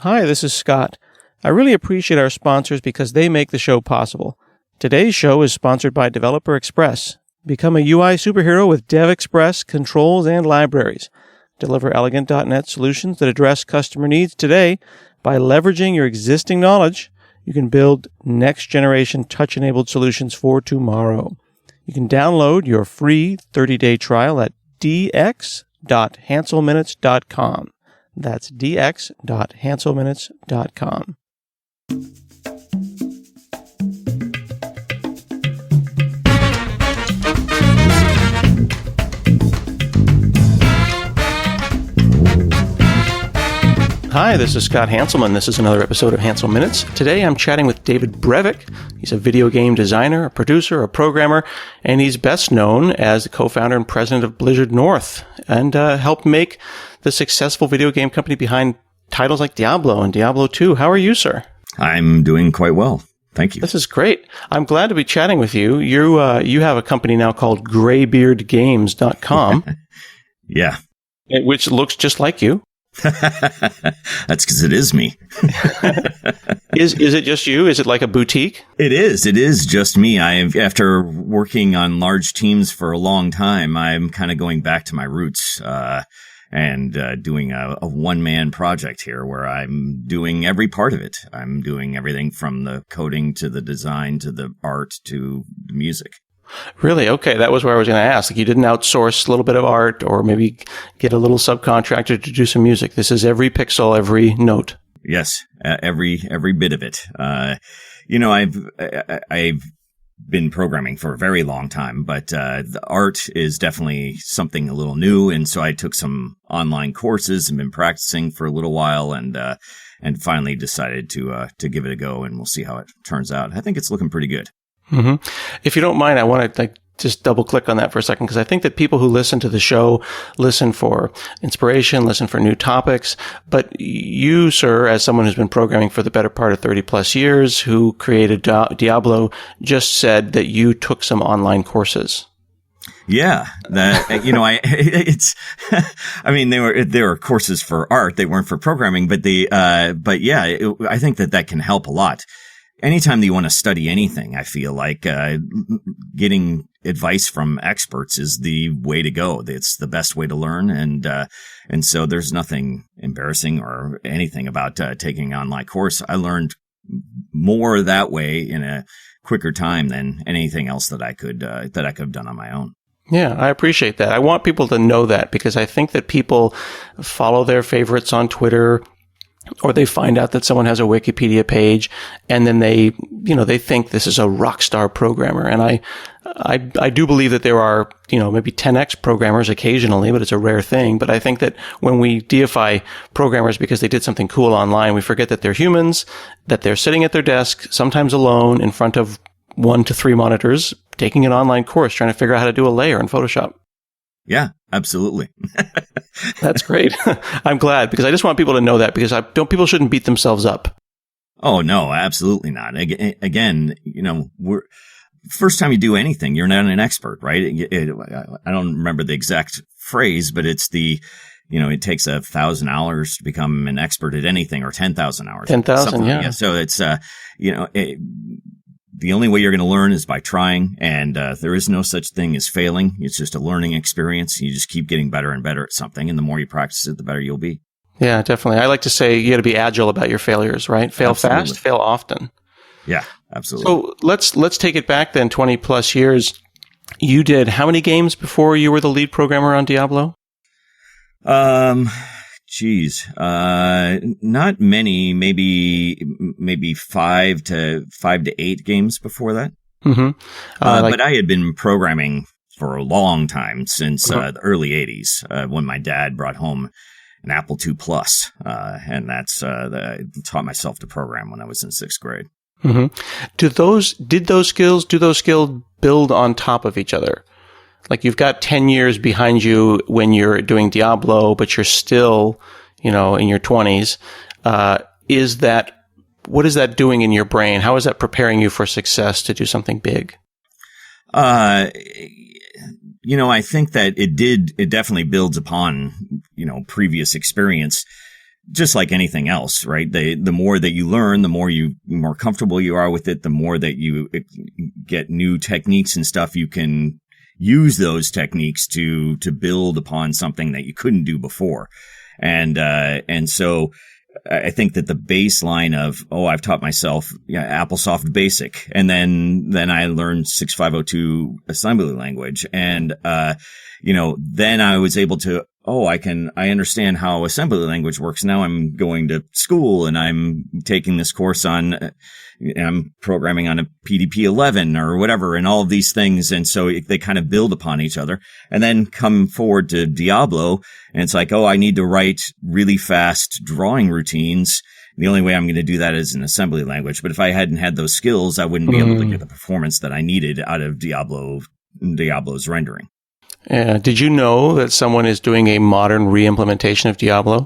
Hi, this is Scott. I really appreciate our sponsors because they make the show possible. Today's show is sponsored by Developer Express. Become a UI superhero with DevExpress controls and libraries. Deliver elegant .NET solutions that address customer needs today. By leveraging your existing knowledge, you can build next-generation touch-enabled solutions for tomorrow. You can download your free 30-day trial at dx.hanselminutes.com. That's dx.hanselminutes.com. Hi, this is Scott Hanselman. This is another episode of Hansel Minutes. Today I'm chatting with David Brevik. He's a video game designer, a producer, a programmer, and he's best known as the co-founder and president of Blizzard North and helped make the successful video game company behind titles like Diablo and Diablo 2. How are you, sir? I'm doing quite well. Thank you. This is great. I'm glad to be chatting with you. You have a company now called GraybeardGames.com. Yeah. Which looks just like you. That's because it is me. Is it just you? Is it like a boutique? It is. It is just me. After working on large teams for a long time, I'm kind of going back to my roots and doing a one-man project here where I'm doing every part of it. I'm doing everything from the coding to the design to the art to the music. Really? Okay. That was where I was going to ask. Like, you didn't outsource a little bit of art or maybe get a little subcontractor to do some music. This is every pixel, every note. Yes. Every bit of it. I've been programming for a very long time, but the art is definitely something a little new. And so I took some online courses and been practicing for a little while and finally decided to give it a go, and we'll see how it turns out. I think it's looking pretty good. Mm-hmm. If you don't mind, I want to just double click on that for a second, because I think that people who listen to the show listen for inspiration, listen for new topics. But you, sir, as someone who's been programming for the better part of 30 plus years, who created Diablo, just said that you took some online courses. Yeah, they were courses for art. They weren't for programming, but I think that can help a lot. Anytime that you want to study anything, I feel like getting advice from experts is the way to go. It's the best way to learn, and so there's nothing embarrassing or anything about taking an online course. I learned more that way in a quicker time than anything else that I could have done on my own. Yeah, I appreciate that. I want people to know that, because I think that people follow their favorites on Twitter, or they find out that someone has a Wikipedia page, and then they think this is a rock star programmer. And I do believe that there are, maybe 10x programmers occasionally, but it's a rare thing. But I think that when we deify programmers because they did something cool online, we forget that they're humans, that they're sitting at their desk, sometimes alone in front of 1 to 3 monitors, taking an online course, trying to figure out how to do a layer in Photoshop. Yeah, absolutely. That's great. I'm glad, because I just want people to know that, because people shouldn't beat themselves up. Oh, no, absolutely not. Again, first time you do anything, you're not an expert, right? I don't remember the exact phrase, but it's it takes 1,000 hours to become an expert at anything, or 10,000 hours. 10,000, yeah. So it's, the only way you're going to learn is by trying, and there is no such thing as failing. It's just a learning experience. You just keep getting better and better at something, and the more you practice it, the better you'll be. Yeah, definitely. I like to say you got to be agile about your failures, right? Fail Absolutely. Fast, fail often. Yeah, absolutely. So let's take it back then, 20 plus years. You did how many games before you were the lead programmer on Diablo? Not many, maybe 5 to 8 games before that. Mm-hmm. But I had been programming for a long time, since the early 80s, when my dad brought home an Apple II Plus, and that's I taught myself to program when I was in 6th grade. Mm-hmm. Do those skills build on top of each other? Like, you've got 10 years behind you when you're doing Diablo, but you're still, in your 20s. What is that doing in your brain? How is that preparing you for success to do something big? I think that it definitely builds upon, previous experience. just like anything else, right? The more that you learn, the more comfortable you are with it, the more that you get new techniques and stuff, you can use those techniques to build upon something that you couldn't do before. And so I think that the baseline of, I've taught myself AppleSoft Basic, and then I learned 6502 assembly language. And, then I was able to, I understand how assembly language works. Now I'm going to school and I'm taking this course on, I'm programming on a PDP 11 or whatever, and all of these things. And so they kind of build upon each other, and then come forward to Diablo. And it's like, I need to write really fast drawing routines. The only way I'm going to do that is in assembly language. But if I hadn't had those skills, I wouldn't be able to get the performance that I needed out of Diablo's rendering. Yeah. Did you know that someone is doing a modern re-implementation of Diablo?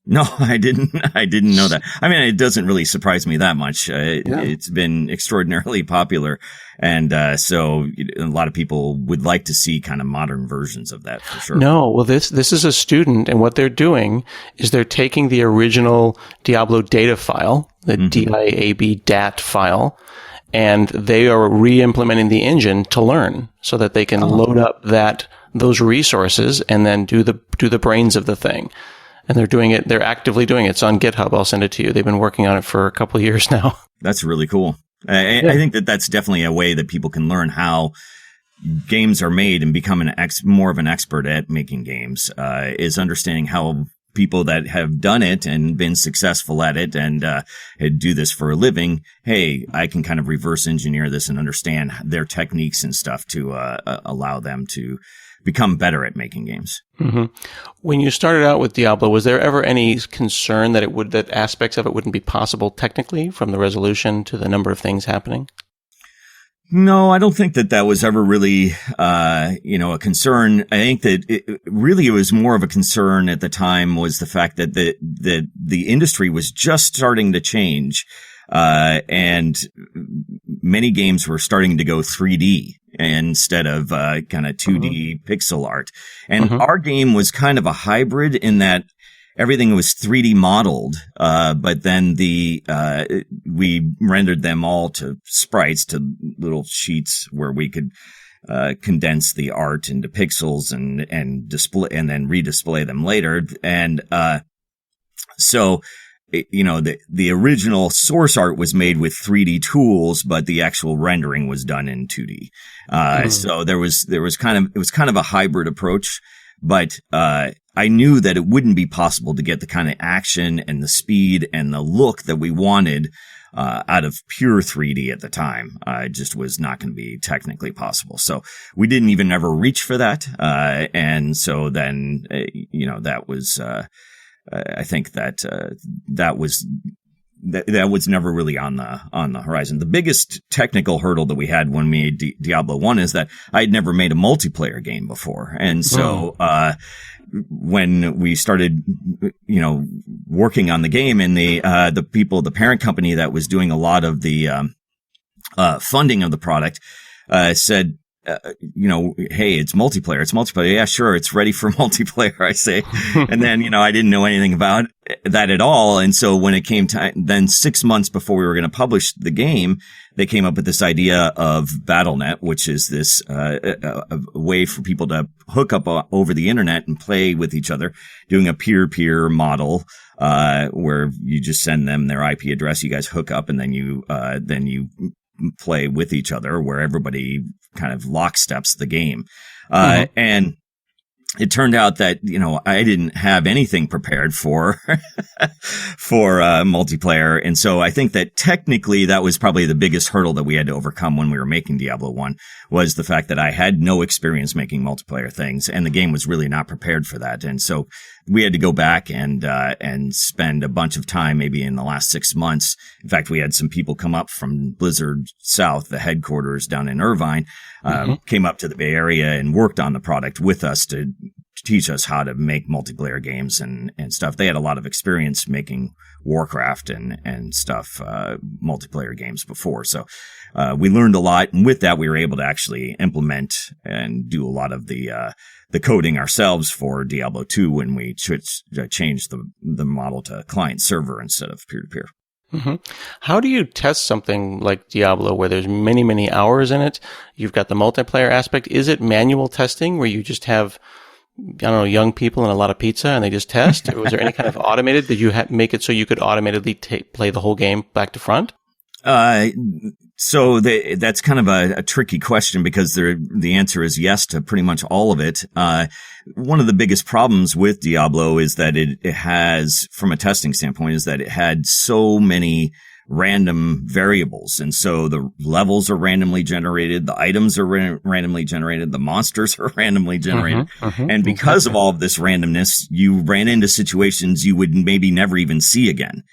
No, I didn't know that. I mean, it doesn't really surprise me that much. It's been extraordinarily popular. And so a lot of people would like to see kind of modern versions of that for sure. No, well, this is a student, and what they're doing is they're taking the original Diablo data file, the DIAB DAT file, and they are re-implementing the engine to learn so that they can load up those resources and then do the brains of the thing. And they're actively doing it. It's on GitHub. I'll send it to you. They've been working on it for a couple of years now. That's really cool. I think that that's definitely a way that people can learn how games are made and become more of an expert at making games, is understanding how people that have done it and been successful at it and do this for a living, hey, I can kind of reverse engineer this and understand their techniques and stuff to allow them to become better at making games. Mm-hmm. When you started out with Diablo, was there ever any concern that aspects of it wouldn't be possible technically, from the resolution to the number of things happening? No, I don't think that was ever really, a concern. I think that it was more of a concern at the time was the fact that the industry was just starting to change. And many games were starting to go 3D instead of, kind of 2D pixel art. And our game was kind of a hybrid in that everything was 3D modeled, but then we rendered them all to sprites, to little sheets where we could condense the art into pixels and display, and then redisplay them later. And so the original source art was made with 3D tools, but the actual rendering was done in 2D. So it was kind of a hybrid approach, but I knew that it wouldn't be possible to get the kind of action and the speed and the look that we wanted out of pure 3D at the time. It just was not going to be technically possible. So we didn't even ever reach for that. And so then, that was, I think that was never really on the horizon. The biggest technical hurdle that we had when we made Diablo 1 is that I had never made a multiplayer game before. And so, when we started, working on the game, and the parent company that was doing a lot of the, funding of the product, said, hey, it's multiplayer. It's multiplayer. Yeah, sure. It's ready for multiplayer, I say. And then, I didn't know anything about that at all. And so when it came time, then 6 months before we were going to publish the game, they came up with this idea of BattleNet, which is this, a way for people to hook up over the internet and play with each other, doing a peer-to-peer model, where you just send them their IP address, you guys hook up, and then you play with each other, where everybody kind of locksteps the game. And it turned out that, I didn't have anything prepared for multiplayer. And so I think that technically that was probably the biggest hurdle that we had to overcome when we were making Diablo 1, was the fact that I had no experience making multiplayer things, and the game was really not prepared for that. And so we had to go back and spend a bunch of time, maybe in the last 6 months. In fact, we had some people come up from Blizzard South, the headquarters down in Irvine, came up to the Bay Area and worked on the product with us to teach us how to make multiplayer games and stuff. They had a lot of experience making Warcraft and stuff, multiplayer games before. So, we learned a lot. And with that, we were able to actually implement and do a lot of the coding ourselves for Diablo 2 when we changed the model to client server instead of peer-to-peer. Mm-hmm. How do you test something like Diablo where there's many, many hours in it? You've got the multiplayer aspect. Is it manual testing where you just have, I don't know, young people and a lot of pizza and they just test? Or was there any kind of automated? Did you make it so you could automatically play the whole game back to front? So that's kind of a tricky question because the answer is yes to pretty much all of it. One of the biggest problems with Diablo is that it has, from a testing standpoint, is that it had so many random variables. And so the levels are randomly generated, the items are randomly generated, the monsters are randomly generated. And because of all of this randomness, you ran into situations you would maybe never even see again.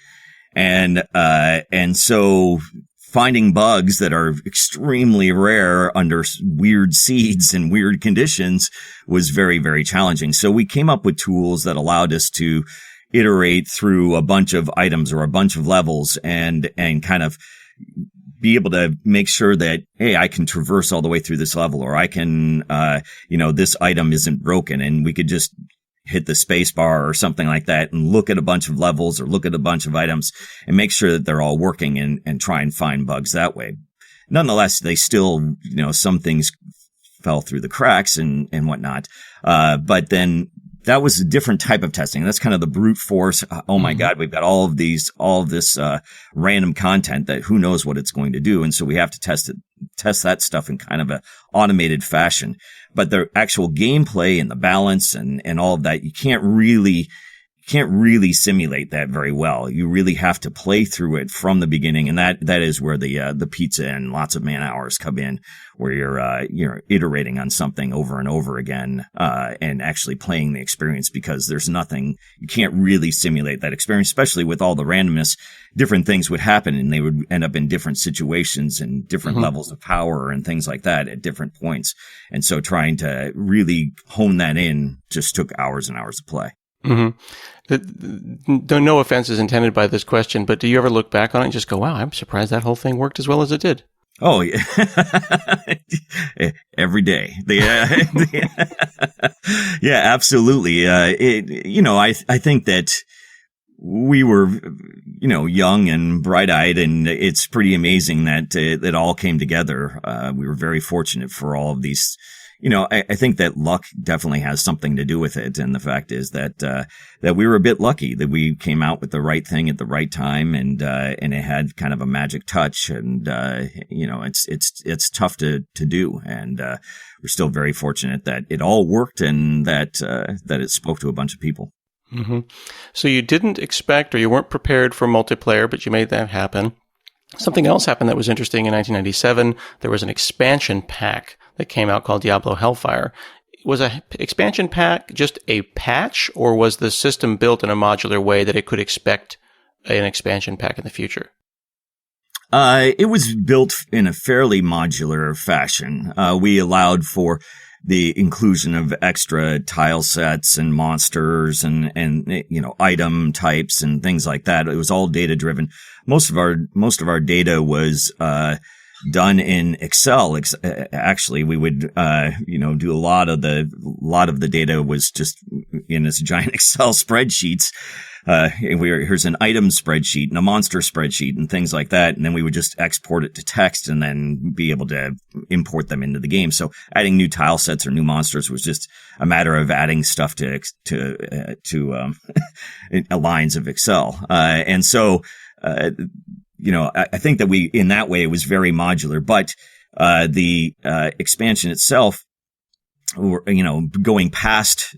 And so finding bugs that are extremely rare under weird seeds and weird conditions was very, very challenging. So we came up with tools that allowed us to iterate through a bunch of items or a bunch of levels and kind of be able to make sure that, hey, I can traverse all the way through this level, or I can, this item isn't broken, and we could just hit the space bar or something like that and look at a bunch of levels or look at a bunch of items and make sure that they're all working and try and find bugs that way. Nonetheless, they still, some things fell through the cracks and whatnot. But then that was a different type of testing. That's kind of the brute force. Oh my God, we've got all of this random content that who knows what it's going to do. And so we have to test that stuff in kind of a automated fashion. But the actual gameplay and the balance and all of that, you can't really simulate that very well. You really have to play through it from the beginning. And that is where the pizza and lots of man hours come in, where you're iterating on something over and over again, and actually playing the experience, because there's nothing, you can't really simulate that experience, especially with all the randomness. Different things would happen and they would end up in different situations and different levels of power and things like that at different points. And so trying to really hone that in just took hours and hours to play. No offense is intended by this question, but do you ever look back on it and just go, wow, I'm surprised that whole thing worked as well as it did? Oh, yeah. Every day. Yeah, absolutely. I think that we were, young and bright-eyed, and it's pretty amazing that it all came together. We were very fortunate for all of these. I think that luck definitely has something to do with it. And the fact is that we were a bit lucky that we came out with the right thing at the right time, and it had kind of a magic touch. And, it's tough to do. And, we're still very fortunate that it all worked and that it spoke to a bunch of people. So you didn't expect, or you weren't prepared for multiplayer, but you made that happen. Something else happened that was interesting in 1997. There was an expansion pack that came out called Diablo Hellfire. Was an expansion pack just a patch, or was the system built in a modular way that it could expect an expansion pack in the future? It was built in a fairly modular fashion. We allowed for the inclusion of extra tile sets and monsters and item types and things like that. It was all data driven. Most of our data was done in Excel. Actually, we would do a lot of the data was just in this giant Excel spreadsheets. Here's an item spreadsheet and a monster spreadsheet and things like that. And then we would just export it to text and then be able to import them into the game. So adding new tile sets or new monsters was just a matter of adding stuff to lines of Excel. And so, I think that in that way, it was very modular, but, the, expansion itself, going past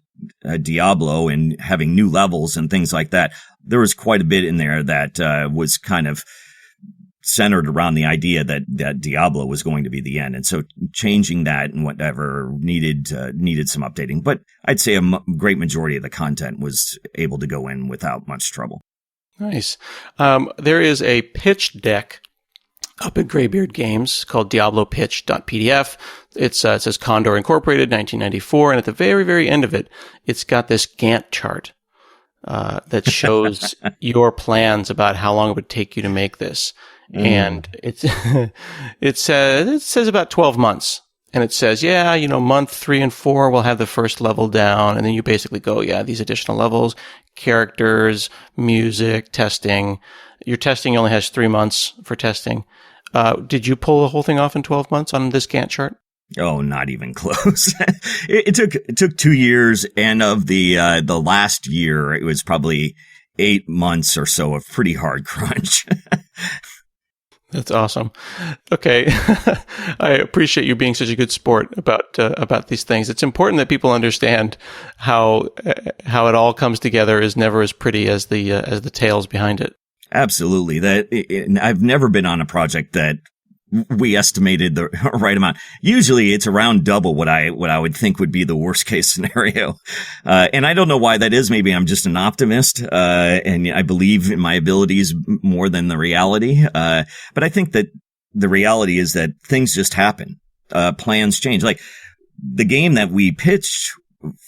Diablo and having new levels and things like that, there was quite a bit in there that was kind of centered around the idea that Diablo was going to be the end. And so changing that and whatever needed some updating. But I'd say a great majority of the content was able to go in without much trouble. Nice. There is a pitch deck up at Graybeard Games called DiabloPitch.pdf. It says Condor Incorporated, 1994. And at the very, very end of it, it's got this Gantt chart that shows your plans about how long it would take you to make this. And it says about 12 months. And it says, month 3 and 4, we'll have the first level down. And then you basically go, these additional levels, characters, music, testing. Your testing only has 3 months for testing. Did you pull the whole thing off in 12 months on this Gantt chart? Oh, not even close. It took 2 years, and of the last year, it was probably 8 months or so of pretty hard crunch. That's awesome. Okay. I appreciate you being such a good sport about these things. It's important that people understand how it all comes together is never as pretty as the tales behind it. Absolutely. I've never been on a project that we estimated the right amount. Usually it's around double what I would think would be the worst case scenario. And I don't know why that is. Maybe I'm just an optimist, and I believe in my abilities more than the reality. But I think that the reality is that things just happen. Plans change. Like the game that we pitched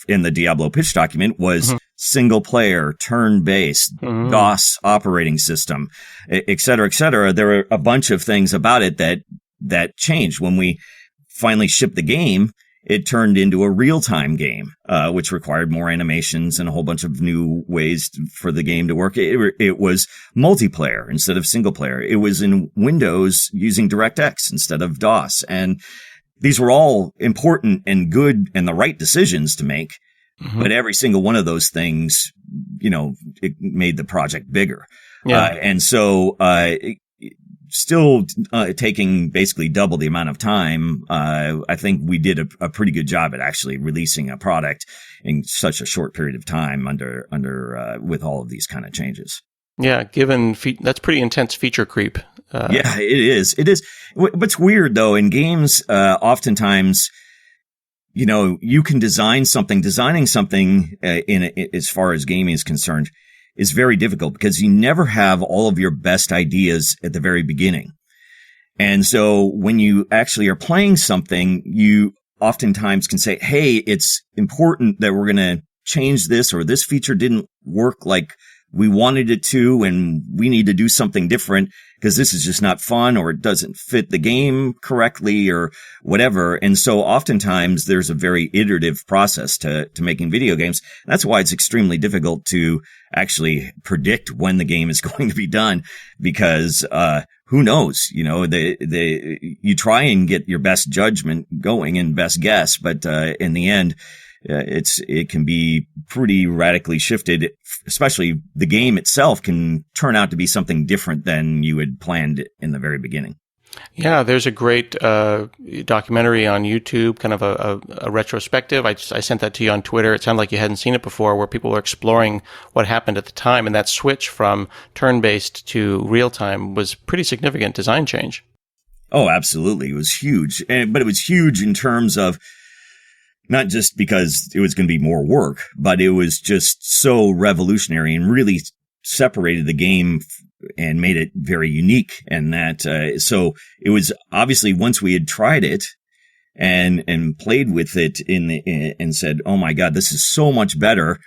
in the Diablo pitch document was single player, turn-based, DOS operating system, et cetera, et cetera. There were a bunch of things about it that changed. When we finally shipped the game, it turned into a real-time game, which required more animations and a whole bunch of new ways for the game to work. It was multiplayer instead of single player. It was in Windows using DirectX instead of DOS. And these were all important and good and the right decisions to make. But every single one of those things, it made the project bigger. Yeah. And so, still taking basically double the amount of time, I think we did a pretty good job at actually releasing a product in such a short period of time under with all of these kind of changes. Yeah, that's pretty intense feature creep. Yeah, it is. It is. What's weird though, in games, oftentimes, you can designing something as far as gaming is concerned is very difficult because you never have all of your best ideas at the very beginning. And so when you actually are playing something, you oftentimes can say, hey, it's important that we're going to change this, or this feature didn't work like we wanted it to, and we need to do something different because this is just not fun, or it doesn't fit the game correctly, or whatever. And so oftentimes there's a very iterative process to making video games. That's why it's extremely difficult to actually predict when the game is going to be done, because who knows? You try and get your best judgment going and best guess, but in the end, it can be pretty radically shifted, especially the game itself can turn out to be something different than you had planned in the very beginning. Yeah, there's a great documentary on YouTube, kind of a retrospective. I sent that to you on Twitter. It sounded like you hadn't seen it before, where people were exploring what happened at the time. And that switch from turn-based to real-time was pretty significant design change. Oh, absolutely. It was huge. But it was huge in terms of not just because it was going to be more work, but it was just so revolutionary and really separated the game and made it very unique. And so it was obviously, once we had tried it and played with it and said, oh my God, this is so much better.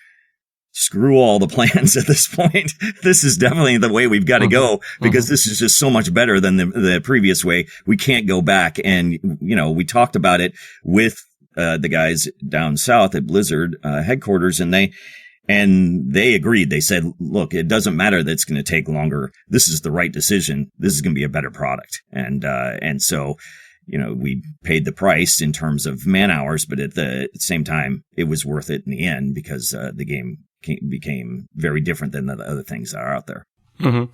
Screw all the plans at this point. This is definitely the way we've got to go, because this is just so much better than the previous way. We can't go back. And, we talked about it with the guys down south at Blizzard headquarters, and they agreed. They said, look, it doesn't matter that it's going to take longer. This is the right decision. This is going to be a better product. And so, we paid the price in terms of man hours, but at the same time, it was worth it in the end, because the game became very different than the other things that are out there. Mm-hmm.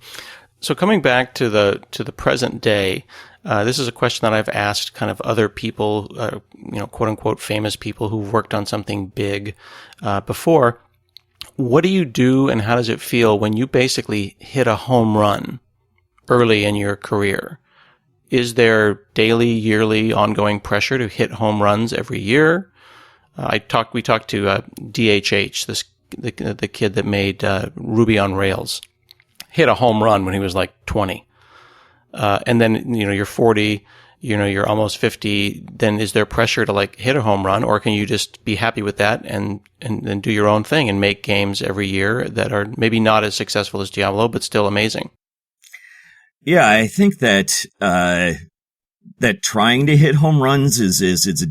So coming back to the present day, this is a question that I've asked kind of other people, quote unquote famous people who've worked on something big before. What do you do, and how does it feel when you basically hit a home run early in your career? Is there daily, yearly, ongoing pressure to hit home runs every year? We talked to DHH, the kid that made Ruby on Rails. Hit a home run when he was like 20. and then, you're 40, you're almost 50, then is there pressure to like hit a home run, or can you just be happy with that and do your own thing and make games every year that are maybe not as successful as Diablo, but still amazing? Yeah, I think that that trying to hit home runs is it's a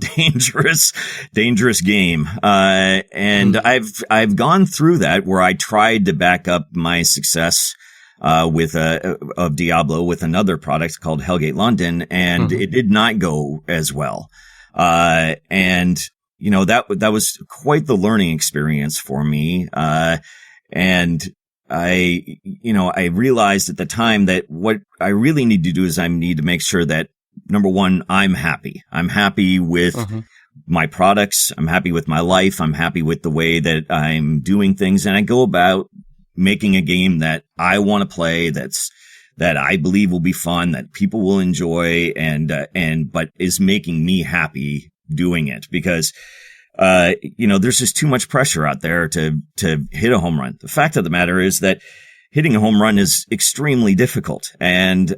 dangerous game. And I've gone through that where I tried to back up my success of Diablo with another product called Hellgate London, and it did not go as well. And that was quite the learning experience for me. And I realized at the time that what I really need to do is I need to make sure that, number one, I'm happy. I'm happy with my products. I'm happy with my life. I'm happy with the way that I'm doing things. And I go about making a game that I want to play, that I believe will be fun, that people will enjoy, but is making me happy doing it, because there's just too much pressure out there to hit a home run. The fact of the matter is that hitting a home run is extremely difficult, and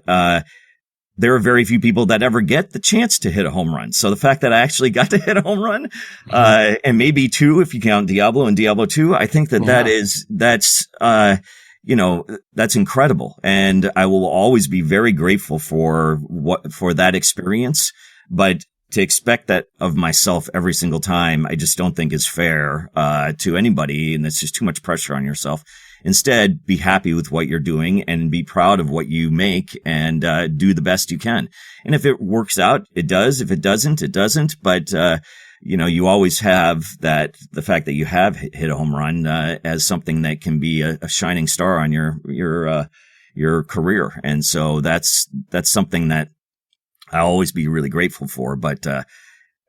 there are very few people that ever get the chance to hit a home run. So the fact that I actually got to hit a home run, and maybe two if you count Diablo and Diablo 2, I think that's incredible. And I will always be very grateful for that experience. But to expect that of myself every single time, I just don't think is fair to anybody. And it's just too much pressure on yourself. Instead, be happy with what you're doing and be proud of what you make, and do the best you can. And if it works out, it does. If it doesn't, it doesn't. But you always have the fact that you have hit a home run as something that can be a shining star on your career. And so that's something that I'll always be really grateful for. But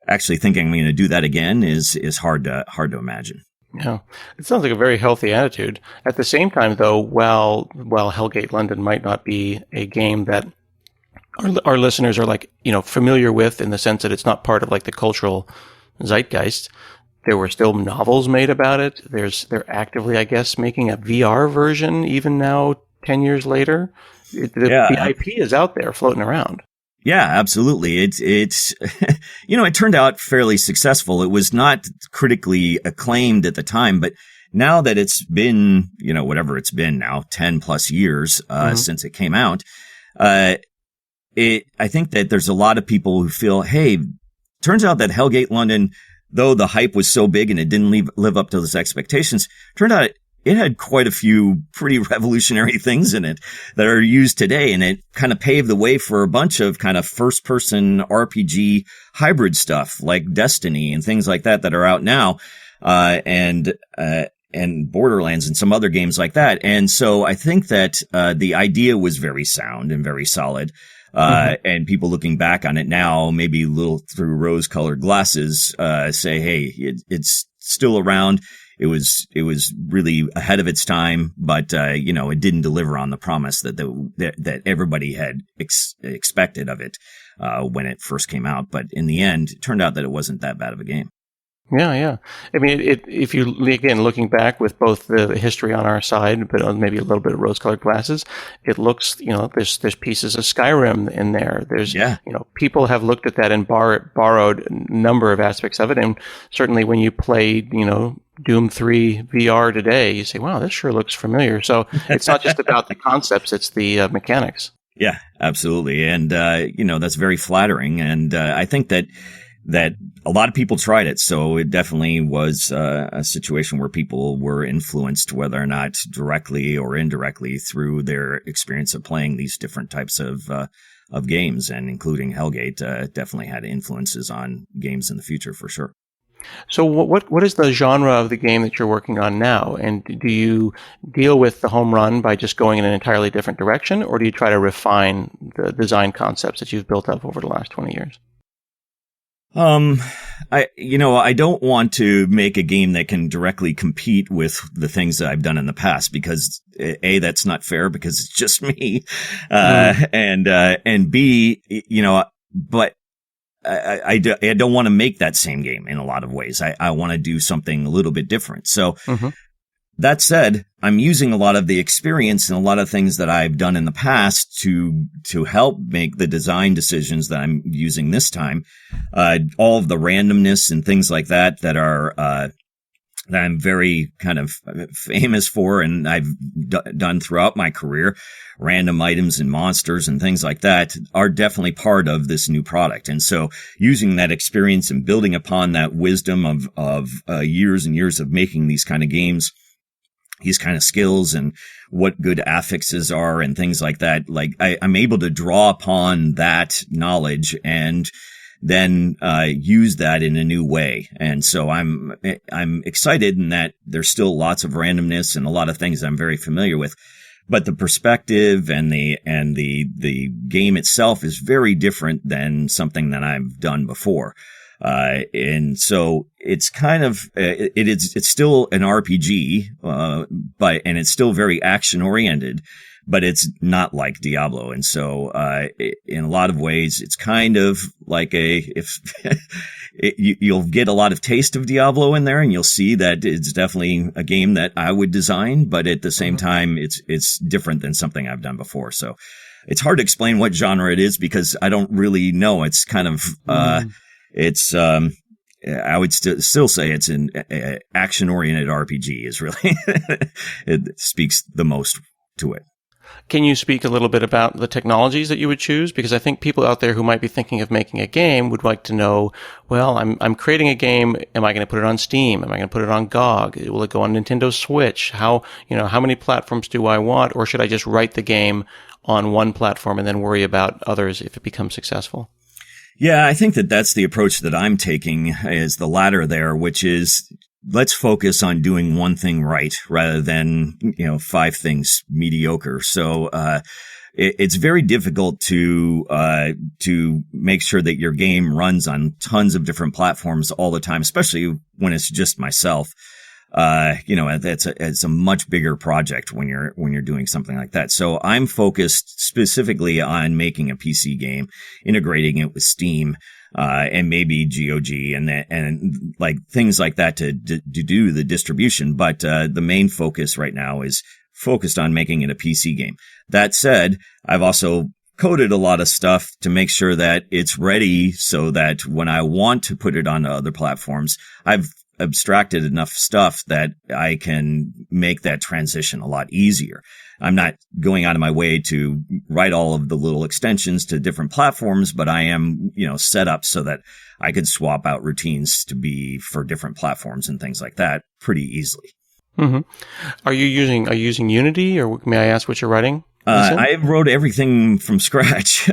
actually thinking I'm going to do that again is hard to imagine. Yeah, it sounds like a very healthy attitude. At the same time, though, while Hellgate London might not be a game that our listeners are familiar with, in the sense that it's not part of like the cultural zeitgeist, there were still novels made about it. They're actively, I guess, making a VR version even now, 10 years later. The IP is out there floating around. Yeah, absolutely. It's it turned out fairly successful. It was not critically acclaimed at the time, but now that it's been, whatever it's been now, 10 plus years, since it came out, I think that there's a lot of people who feel, hey, turns out that Hellgate London, though the hype was so big and it didn't live up to those expectations, turned out it had quite a few pretty revolutionary things in it that are used today. And it kind of paved the way for a bunch of kind of first person RPG hybrid stuff like Destiny and things like that are out now. And Borderlands and some other games like that. And so I think that, the idea was very sound and very solid. And people looking back on it now, maybe a little through rose colored glasses, say, hey, it's still around. It was really ahead of its time, but, it didn't deliver on the promise that everybody had expected of it, when it first came out. But in the end, it turned out that it wasn't that bad of a game. Yeah. I mean, if you, again, looking back with both the history on our side, but maybe a little bit of rose-colored glasses, it looks, there's pieces of Skyrim in there. There's, people have looked at that and borrowed a number of aspects of it. And certainly when you play, Doom 3 VR today, you say, wow, this sure looks familiar. So it's not just about the concepts, it's the mechanics. Yeah, absolutely. And, that's very flattering. And I think that a lot of people tried it. So it definitely was a situation where people were influenced, whether or not directly or indirectly, through their experience of playing these different types of games, and including Hellgate definitely had influences on games in the future for sure. So what is the genre of the game that you're working on now? And do you deal with the home run by just going in an entirely different direction, or do you try to refine the design concepts that you've built up over the last 20 years? I don't want to make a game that can directly compete with the things that I've done in the past, because A, that's not fair because it's just me. And B, but I don't want to make that same game in a lot of ways. I want to do something a little bit different. So That said, I'm using a lot of the experience and a lot of things that I've done in the past to help make the design decisions that I'm using this time. All of the randomness and things like that are that I'm very kind of famous for, and I've done throughout my career. Random items and monsters and things like that are definitely part of this new product. And so using that experience and building upon that wisdom of years and years of making these kind of games, these kind of skills and what good affixes are and things like that. Like I'm able to draw upon that knowledge and then use that in a new way. And so I'm excited in that there's still lots of randomness and a lot of things I'm very familiar with. But the perspective and the game itself is very different than something that I've done before. And so it's kind of, it's still an RPG, and it's still very action oriented, but it's not like Diablo. And so, in a lot of ways, it's kind of like you'll get a lot of taste of Diablo in there, and you'll see that it's definitely a game that I would design, but at the same time, it's different than something I've done before. So it's hard to explain what genre it is because I don't really know. It's kind of, I would still say it's an action-oriented RPG is really, it speaks the most to it. Can you speak a little bit about the technologies that you would choose? Because I think people out there who might be thinking of making a game would like to know, well, I'm creating a game. Am I going to put it on Steam? Am I going to put it on GOG? Will it go on Nintendo Switch? How many platforms do I want? Or should I just write the game on one platform and then worry about others if it becomes successful? Yeah, I think that's the approach that I'm taking is the latter there, which is let's focus on doing one thing right rather than, 5 things mediocre. So, it's very difficult to make sure that your game runs on tons of different platforms all the time, especially when it's just myself. It's a much bigger project when you're doing something like that. So I'm focused specifically on making a PC game, integrating it with Steam, and maybe GOG and like things like that to do the distribution. But, the main focus right now is focused on making it a PC game. That said, I've also coded a lot of stuff to make sure that it's ready so that when I want to put it on other platforms, I've abstracted enough stuff that I can make that transition a lot easier. I'm not going out of my way to write all of the little extensions to different platforms, but I am, set up so that I could swap out routines to be for different platforms and things like that pretty easily. Mm-hmm. Are you using Unity, or may I ask what you're writing? I wrote everything from scratch.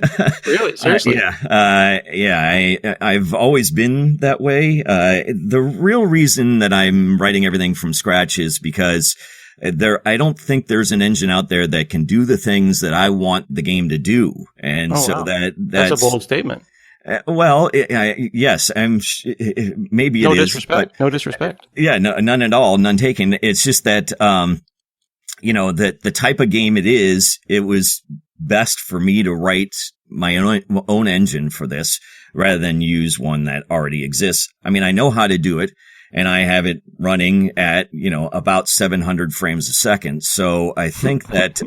Really? Seriously? I've always been that way. The real reason that I'm writing everything from scratch is because I don't think there's an engine out there that can do the things that I want the game to do. And wow. That's a bold statement. Yes, maybe no it disrespect. is. No disrespect. Yeah, no, none at all. None taken. It's just that, that the type of game it was best for me to write my own engine for this rather than use one that already exists. I mean, I know how to do it, and I have it running at, about 700 frames a second. So I think that,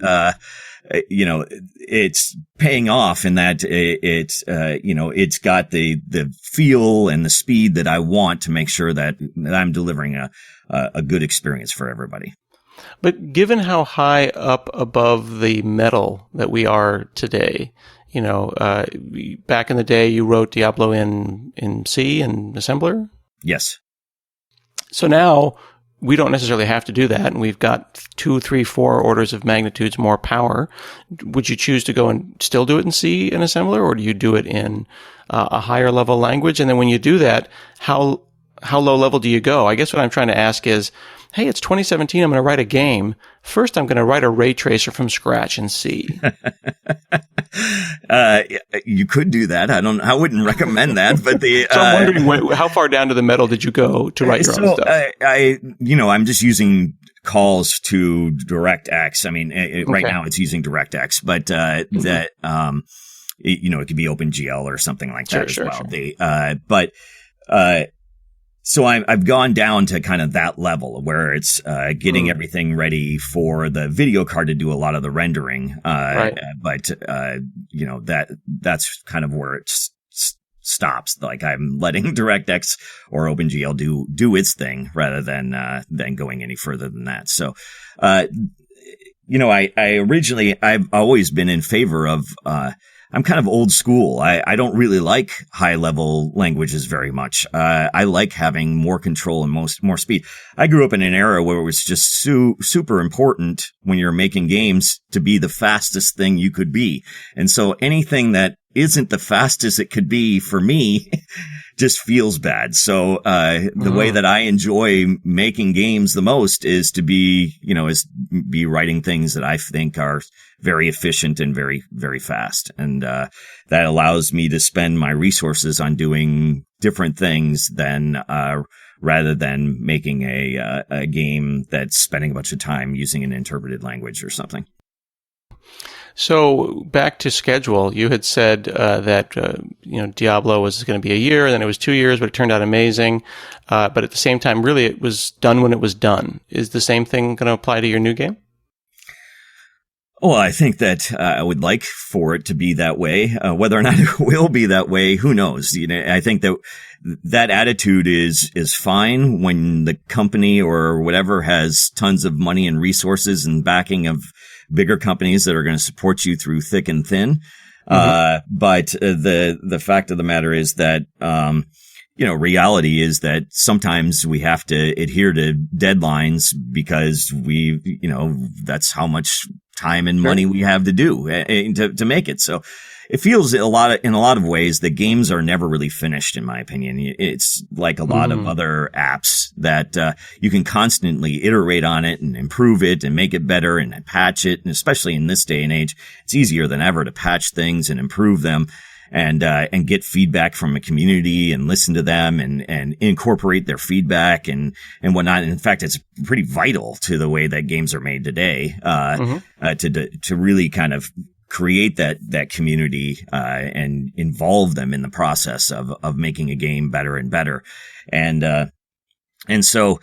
it's paying off in that it's got the feel and the speed that I want to make sure that I'm delivering a good experience for everybody. But given how high up above the metal that we are today, back in the day, you wrote Diablo in C and assembler? Yes. So now we don't necessarily have to do that, and we've got 2, 3, 4 orders of magnitudes more power. Would you choose to go and still do it in C and assembler, or do you do it in a higher level language? And then when you do that, how low level do you go? I guess what I'm trying to ask is, hey, it's 2017. I'm going to write a game. First, I'm going to write a ray tracer from scratch in C. You could do that. I wouldn't recommend that, but so I'm wondering how far down to the metal did you go to write your own stuff? I'm just using calls to DirectX. I mean, right now it's using DirectX, but, that, it could be OpenGL or something like that as well. Sure. So I've gone down to kind of that level where it's getting everything ready for the video card to do a lot of the rendering. Right. But that's kind of where it stops. Like I'm letting DirectX or OpenGL do its thing rather than going any further than that. So, I've always been in favor of, I'm kind of old school. I don't really like high level languages very much. I like having more control and more speed. I grew up in an era where it was just super important when you're making games to be the fastest thing you could be. And so anything that isn't the fastest it could be for me just feels bad. So, the way that I enjoy making games the most is to be writing things that I think are very efficient and very, very fast. And, that allows me to spend my resources on doing different things than, rather than making a game that's spending a bunch of time using an interpreted language or something. So back to schedule, you had said that Diablo was going to be a year, and then it was 2 years, but it turned out amazing. But at the same time, really, it was done when it was done. Is the same thing going to apply to your new game? Well, I think that I would like for it to be that way. Whether or not it will be that way, who knows? I think that attitude is fine when the company or whatever has tons of money and resources and backing of bigger companies that are going to support you through thick and thin. But the fact of the matter is that, reality is that sometimes we have to adhere to deadlines because that's how much time and money we have to do to make it. So it feels in a lot of ways that games are never really finished, in my opinion. It's like a lot of other apps that you can constantly iterate on it and improve it and make it better and patch it. And especially in this day and age, it's easier than ever to patch things and improve them and get feedback from a community and listen to them and incorporate their feedback and whatnot. In fact, it's pretty vital to the way that games are made today, to really kind of create that community, and involve them in the process of making a game better and better. And so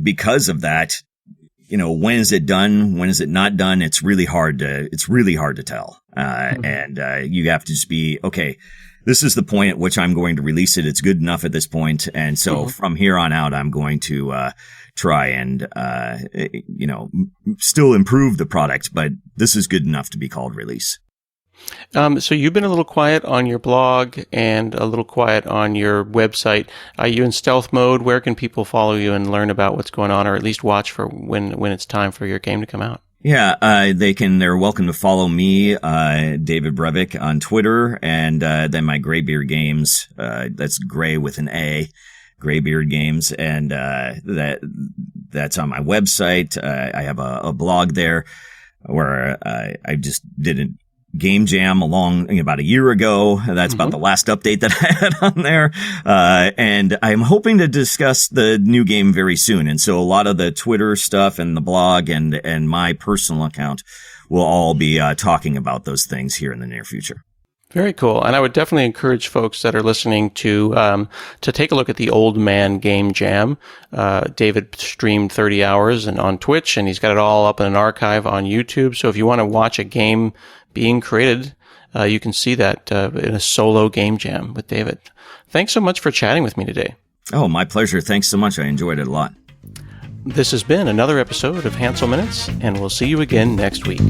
because of that, when is it done? When is it not done? It's really hard to tell. And you have to just be, okay, this is the point at which I'm going to release it. It's good enough at this point. And so from here on out, I'm going to, try and, still improve the product, but this is good enough to be called release. So you've been a little quiet on your blog and a little quiet on your website. Are you in stealth mode? Where can people follow you and learn about what's going on, or at least watch for when it's time for your game to come out? Yeah, they're welcome to follow me, David Brevik on Twitter, and, then my Graybeard Games, that's Gray with an A, Graybeard Games, and, that's on my website. I have a blog there where, I just did a game jam about a year ago. That's about the last update that I had on there. And I'm hoping to discuss the new game very soon. And so a lot of the Twitter stuff and the blog and my personal account will all be, talking about those things here in the near future. Very cool. And I would definitely encourage folks that are listening to take a look at the Old Man Game Jam. David streamed 30 hours on Twitch, and he's got it all up in an archive on YouTube. So if you want to watch a game being created, you can see that in a solo game jam with David. Thanks so much for chatting with me today. Oh, my pleasure. Thanks so much. I enjoyed it a lot. This has been another episode of Hansel Minutes, and we'll see you again next week.